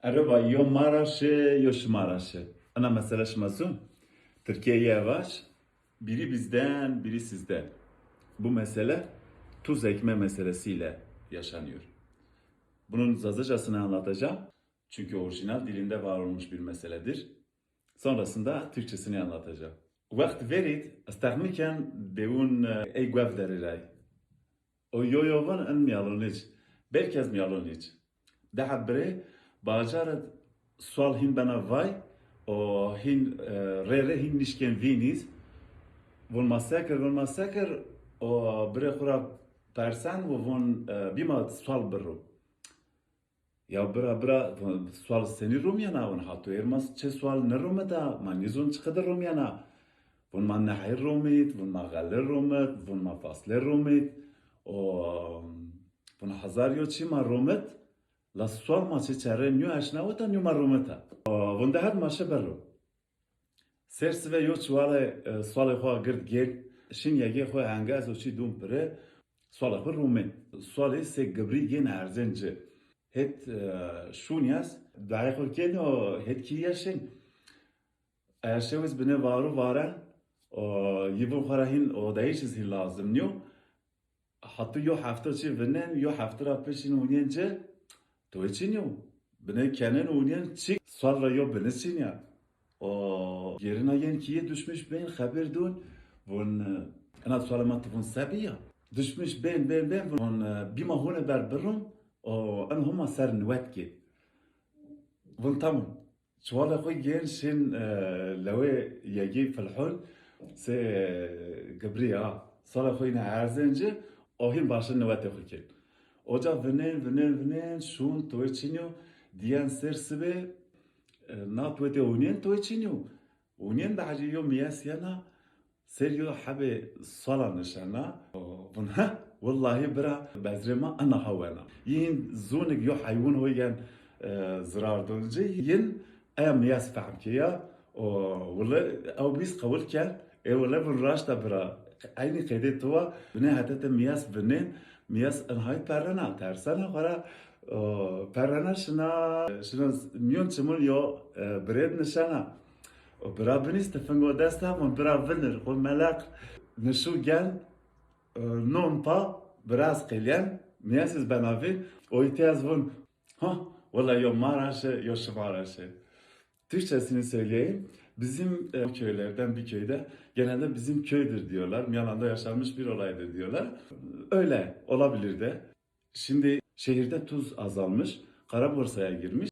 Araba yo Maraş'ı yo Şımaraş'ı. Ana mesele şmasın. Türkiye'ye var. Biri bizden, biri sizden. Bu mesele tuz ekme meselesiyle yaşanıyor. Bunun Zazacasını anlatacağım. Çünkü orijinal dilinde var olmuş bir meseledir. Sonrasında Türkçesini anlatacağım. Vakt verit, astahmiken deun ey gwav deriray. O yoyovan en miyalonic. Belki az miyalonic. Daha bre bacarat sual hin bana vay o hin rere hin nişken viniz von massacre o bre khura persan ve von bima sual berro ya bra sual seni rumyana von hatu ermas çe sual ne rumeta manizon çıkıdır rumyana von man nahir rumit von ma galler rumit von ma fasler rumit o von hazaryo çima rumit للسؤال ما تشاري نيو عشنا وتا نيو مرومتا ونده هاد ماشه برو سرس و يو سوال سوال خو گرد گل شين يگي خو هنگاز و چي دوم پره سوال خو رومن سوال سه گبري گن ارزنجه هت شونياس داي خو كينو هت كياشين اشوز بنه وارو وارا o yibun kharahin o dayişiz lazım niyo hatta yo hafta çi venen yo hafta peşin oynayınca Toyçinyo. Bine kenen oynayan çık. Sonra yo bine sinya. O yerine yen kiye düşmüş ben haber dün. Von ana salamat von sabiya. Düşmüş ben von bima hone berberum. O an huma ser nwetki. Von tamam. شوال أخوي جين شين لو يجي في الحل سي قبريا صار أخوينا عارزنجة أو هين باشن نوات أخوي كين Oca venen şun toyçinyo diyen sersibe na tuete unyen toyçinyo unyen da hacı yo miyasyana seryo habe sala nişana bunha vallahi bira bezrema ana havana yin zonik yo hayvan hoyen zarar dolce yin aya miyas fahm kiya o valla او biz kabul kel valla bu raşta bira aynı kaydet tuva bine hatta miyas binen مياس انهاي بارنا ترسانا خورا بارنا شنا ميون تمول يو بريد نشانا برا بنيس تفنگو دستا من برا فنر قول ملاك نشو جان نون با براز قليان مياسز بنافين ويتياز فون ها والله يو maraşı yo şımaraşı. Türkçesini söyleyeyim. Bizim köylerden bir köyde genelde bizim köydür diyorlar. Yalan'da yaşanmış bir olaydır diyorlar. Öyle olabilir de. Şimdi şehirde tuz azalmış. Kara borsaya girmiş.